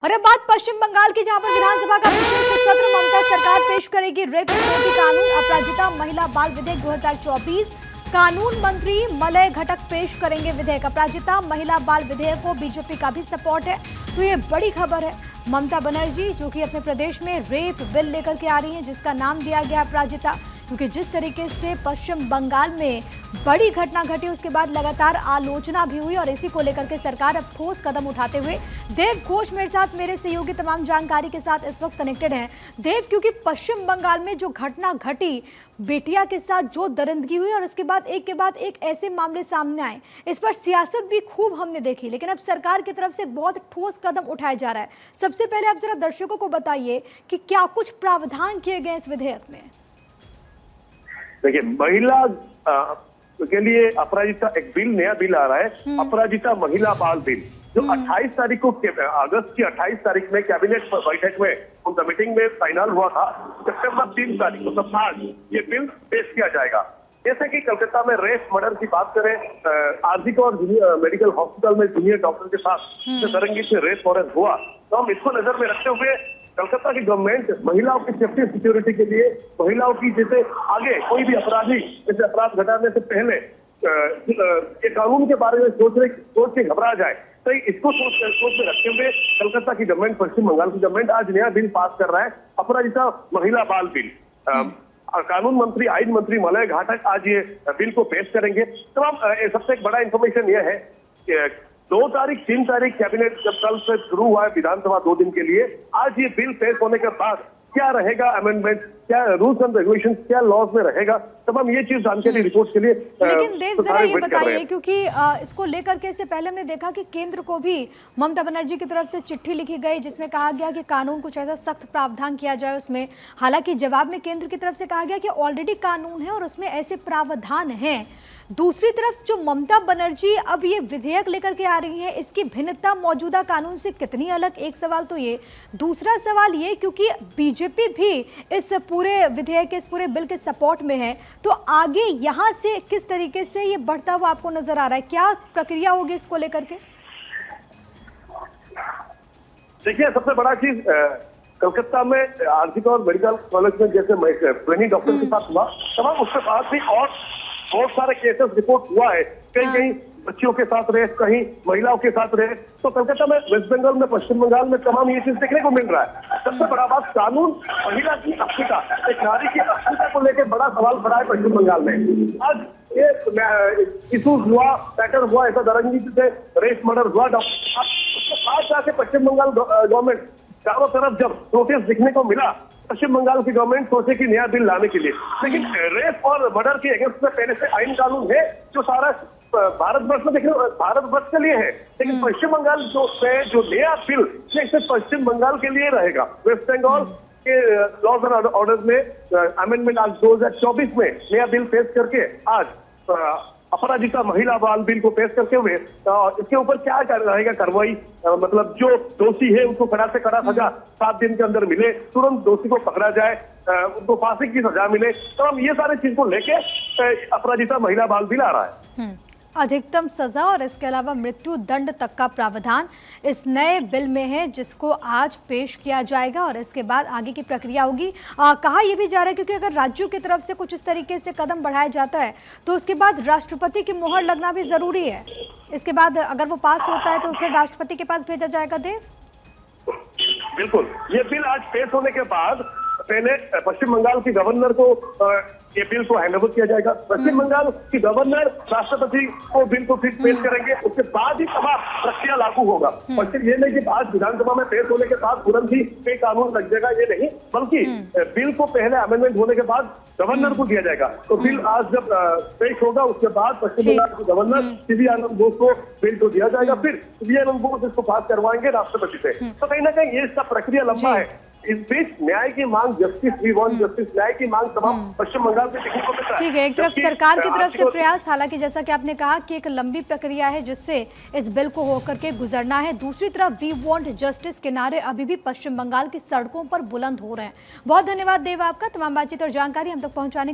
और अब बात पश्चिम बंगाल की, जहां पर विधानसभा का विशेष सत्र ममता सरकार पेश करेगी रेप विरोधी कानून अपराजिता महिला बाल विधेयक 2024। कानून मंत्री मलय घटक पेश करेंगे विधेयक। अपराजिता महिला बाल विधेयक को बीजेपी का भी सपोर्ट है, तो ये बड़ी खबर है। ममता बनर्जी जो कि अपने प्रदेश में रेप बिल लेकर के आ रही हैं, जिसका नाम दिया गया अपराजिता, क्योंकि जिस तरीके से पश्चिम बंगाल में बड़ी घटना घटी उसके बाद लगातार आलोचना भी हुई और इसी को लेकर के सरकार अब ठोस कदम उठाते हुए। देव घोष मेरे साथ, मेरे सहयोगी तमाम जानकारी के साथ इस वक्त कनेक्टेड हैं। देव, क्योंकि पश्चिम बंगाल में जो घटना घटी, बेटिया के साथ जो दरिंदगी हुई और उसके बाद एक ऐसे मामले सामने आए, इस पर सियासत भी खूब हमने देखी, लेकिन अब सरकार की तरफ से बहुत ठोस कदम उठाया जा रहा है। सबसे पहले आप जरा दर्शकों को बताइए कि क्या कुछ प्रावधान किए गए इस विधेयक में। देखिए, महिला के लिए अपराजिता एक बिल, नया बिल आ रहा है, अपराजिता महिला बाल बिल, जो 28 तारीख को, अगस्त की 28 तारीख में कैबिनेट बैठक में उनका मीटिंग में फाइनल हुआ था। सितंबर 3 तारीख को सब आज ये बिल पेश किया जाएगा। जैसे कि कलकत्ता में रेप मर्डर की बात करें, आरजी और मेडिकल हॉस्पिटल में जूनियर डॉक्टर के साथ दरंगी से रेप मर्डर हुआ, तो हम इसको नजर में रखते हुए कलकत्ता की गवर्नमेंट महिलाओं की सेफ्टी सिक्योरिटी के लिए, महिलाओं की जैसे आगे कोई भी अपराधी जैसे अपराध घटाने से पहले ये कानून के बारे में सोच के घबरा जाए, तो इसको सोच में रखते हुए कलकत्ता की गवर्नमेंट, पश्चिम बंगाल की गवर्नमेंट आज नया बिल पास कर रहा है, अपराजिता महिला बाल बिल। कानून मंत्री, आईन मंत्री मलय घटक आज ये बिल को पेश करेंगे। तो सबसे एक बड़ा इंफॉर्मेशन यह है कि 2 तारीख 3 तारीख कैबिनेट जब कल से शुरू हुआ है विधानसभा 2 दिन के लिए, आज ये बिल पेश होने के बाद क्या रहेगा अमेंडमेंट, क्या रूल्स एंड रेगुलेशन, क्या लॉज में रहेगा, तब हम ये चीज जानकारी रिपोर्ट के लिए। लेकिन देव, जरा ये बताइए, क्योंकि इसको लेकर के इससे पहले हमने देखा कि केंद्र को भी ममता बनर्जी की तरफ से चिट्ठी लिखी गई, जिसमें कहा गया कि कानून कुछ ऐसा सख्त प्रावधान किया जाए उसमें। हालांकि जवाब में केंद्र की तरफ से कहा गया कि ऑलरेडी कानून है और उसमें ऐसे प्रावधान हैं। दूसरी तरफ जो ममता बनर्जी अब ये विधेयक लेकर के आ रही है, इसकी भिन्नता मौजूदा कानून से कितनी अलग, एक सवाल तो ये। दूसरा सवाल ये, क्योंकि बीजेपी भी इस पूरे विधेयक के, इस पूरे बिल के सपोर्ट में है, तो आगे यहाँ से किस तरीके से ये बढ़ता हुआ आपको नजर आ रहा है, क्या प्रक्रिया होगी इसको लेकर के? देखिए, सबसे बड़ा चीज कलकत्ता में आरजी और मेडिकल कॉलेज में जैसे ट्रेनिंग डॉक्टर के साथ हुआ, तमाम उसके बाद भी और बहुत सारे केसेस रिपोर्ट हुआ है, कहीं बच्चियों के साथ रेप, कहीं महिलाओं के साथ रेप। तो कलकत्ता में, वेस्ट बंगाल में, पश्चिम बंगाल में तमाम ये चीज देखने को मिल रहा है। सबसे बड़ा बात, कानून महिला की अस्मिता, एक नारी की अस्मिता को लेकर बड़ा सवाल खड़ा है पश्चिम बंगाल में। आज ये इशूज हुआ, पैटर्न हुआ, ऐसा दरंगी से रेप मर्डर हुआ, डॉक्टर उसके बाद जाके पश्चिम बंगाल गवर्नमेंट चारों तरफ जब प्रोटेस्ट दिखने को मिला, पश्चिम बंगाल की गवर्नमेंट सोचे कि नया बिल लाने के लिए, लेकिन रेप और मर्डर के अगेंस्ट में पहले से आईन कानून है जो सारा भारतवर्ष में, देखिए भारतवर्ष के लिए है, लेकिन पश्चिम बंगाल जो नया बिल सिर्फ पश्चिम बंगाल के लिए रहेगा। वेस्ट बंगाल के लॉज एंड ऑर्डर में अमेंडमेंट आज 2024 में नया बिल पेश करके आज अपराजिता महिला बाल बिल को पेश करते हुए इसके ऊपर क्या रहेगा कार्रवाई, मतलब जो दोषी है उनको कड़ा से कड़ा सजा 7 दिन के अंदर मिले, तुरंत दोषी को पकड़ा जाए, उनको फांसी की सजा मिले। तो हम ये सारे चीज को लेके अपराजिता महिला बाल बिल आ रहा है। अधिकतम सजा और इसके अलावा मृत्यु दंड तक का प्रावधान इस नए बिल में है, जिसको आज पेश किया जाएगा और इसके बाद आगे की प्रक्रिया होगी। कहा यह भी जा रहा है, क्योंकि अगर राज्यों की तरफ से कुछ इस तरीके से कदम बढ़ाया जाता है तो उसके बाद राष्ट्रपति की मोहर लगना भी जरूरी है। इसके बाद अगर वो पास होता है तो फिर राष्ट्रपति के पास भेजा जाएगा। देव, बिल्कुल, ये बिल आज पेश होने के बाद पहले पश्चिम बंगाल की गवर्नर को ये बिल को हैंड ओवर किया जाएगा। पश्चिम बंगाल की गवर्नर राष्ट्रपति को बिल को फिर पेश करेंगे, उसके बाद ही तमाम प्रक्रिया लागू होगा। और सिर्फ ये नहीं कि आज विधानसभा में पेश होने के बाद तुरंत ही पे कानून लग जाएगा, ये नहीं, बल्कि बिल को पहले अमेंडमेंट होने के बाद गवर्नर को दिया जाएगा। तो बिल आज जब पेश होगा उसके बाद पश्चिम बंगाल की गवर्नर सीवी आनंद बोस को बिल को दिया जाएगा, फिर सीवी आनंद बोस इसको पास करवाएंगे राष्ट्रपति से। तो कहीं ना कहीं ये सब प्रक्रिया लंबा है। इस बीच न्याय की मांग, जस्टिस वी वांट जस्टिस, न्याय की मांग तमाम पश्चिम बंगाल से देखने को मिलता है। ठीक है, एक तरफ सरकार की तरफ से प्रयास, हालांकि जैसा कि आपने कहा कि एक लंबी प्रक्रिया है जिससे इस बिल को होकर के गुजरना है। दूसरी तरफ वी वांट जस्टिस के नारे अभी भी पश्चिम बंगाल की सड़कों पर बुलंद हो रहे हैं। बहुत धन्यवाद देव आपका तमाम बातचीत और जानकारी हम तक पहुंचाने के लिए।